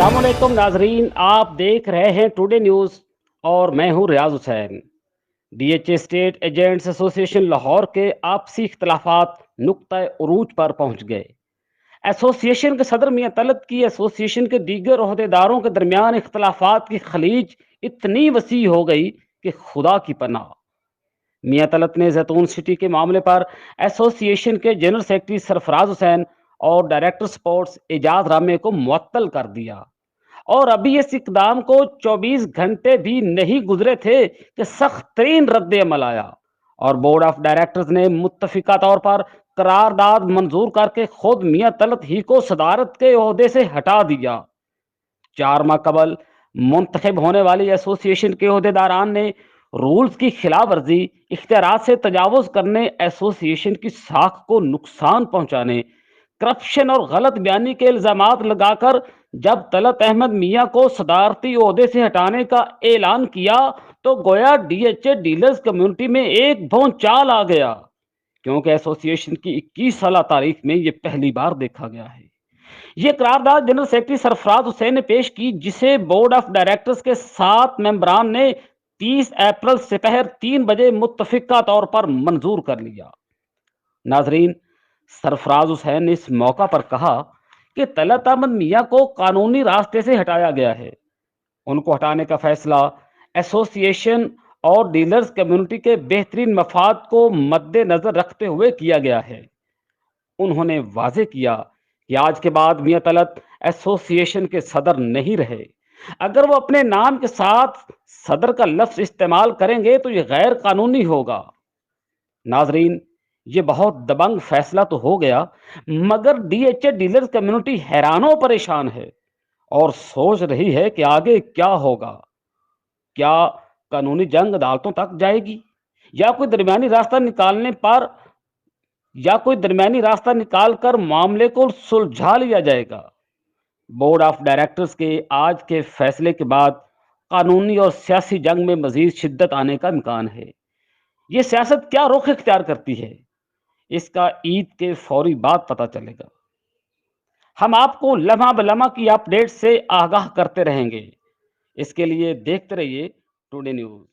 अस्सलाम वालेकुम नाजरीन, आप देख रहे हैं टुडे न्यूज़ और मैं हूं Riaz Hussain. DHA state agents association Lahore के आपसी इख्तलाफात नुक्ता उरूज पर पहुंच गए। एसोसिएशन के सदर मियां तलत की एसोसिएशन के दीगर ओहदेदारों के दरमियान इख्तलाफात की खलीज इतनी वसी हो गई कि खुदा की पनाह। मियां तलत ने जैतून सिटी के मामले पर एसोसिएशन के जनरल सेक्रेटरी सरफराज हुसैन और डायरेक्टर स्पोर्ट्स एजाज रामे को मुअत्तल कर दिया। और अभी इस इकदाम को 24 घंटे भी नहीं गुजरे थे कि सख्त तरीन रद्द अमल आया और बोर्ड ऑफ डायरेक्टर्स ने मुत्तफिका तौर पर करारदाद मंजूर करके खुद मियां तलत ही को सदारत के ओहदे से हटा दिया। 4 माह कबल मुंतखब होने वाली एसोसिएशन के ओहदेदारान ने रूल्स की खिलाफ वर्जी, इख्तियारात से तजावुज करने, एसोसिएशन की साख को नुकसान पहुंचाने, करप्शन और गलत बयानी के इल्जामात लगाकर जब तलत अहमद मियां को सदारती ओहदे से हटाने का ऐलान किया तो गोया डीएचए डीलर्स कम्युनिटी में एक भौचाल आ गया, क्योंकि एसोसिएशन की 21 साल तारीख में ये पहली बार देखा गया है। ये करारदाद जनरल सेक्रेटरी सरफराज हुसैन ने पेश की, जिसे बोर्ड ऑफ डायरेक्टर्स के 7 मेंबरान ने 30 अप्रैल दोपहर 3 बजे मुत्तफिका तौर पर मंजूर कर लिया। नाजरीन, सरफराज हुसैन ने इस मौका पर कहा कि तलत अहमद मियां को कानूनी रास्ते से हटाया गया है। उनको हटाने का फैसला एसोसिएशन और डीलर्स कम्युनिटी के बेहतरीन मफाद को मद्देनजर रखते हुए किया गया है। उन्होंने वाजे किया कि आज के बाद मियां तलत एसोसिएशन के सदर नहीं रहे। अगर वो अपने नाम के साथ सदर का लफ्ज इस्तेमाल करेंगे तो ये गैर कानूनी होगा। नाजरीन, ये बहुत दबंग फैसला तो हो गया, मगर डीएचए डीलर्स कम्युनिटी हैरान परेशान है और सोच रही है कि आगे क्या होगा। क्या कानूनी जंग अदालतों तक जाएगी या कोई दरमियानी रास्ता निकालने पर या कोई दरमियानी रास्ता निकालकर मामले को सुलझा लिया जाएगा। बोर्ड ऑफ डायरेक्टर्स के आज के फैसले के बाद कानूनी और सियासी जंग में मजीद शिद्दत आने का इम्कान है। ये सियासत क्या रुख इख्तियार करती है, इसका ईद के फौरी बाद पता चलेगा। हम आपको लम्हा ब लम्हा की अपडेट से आगाह करते रहेंगे। इसके लिए देखते रहिए टुडे न्यूज़।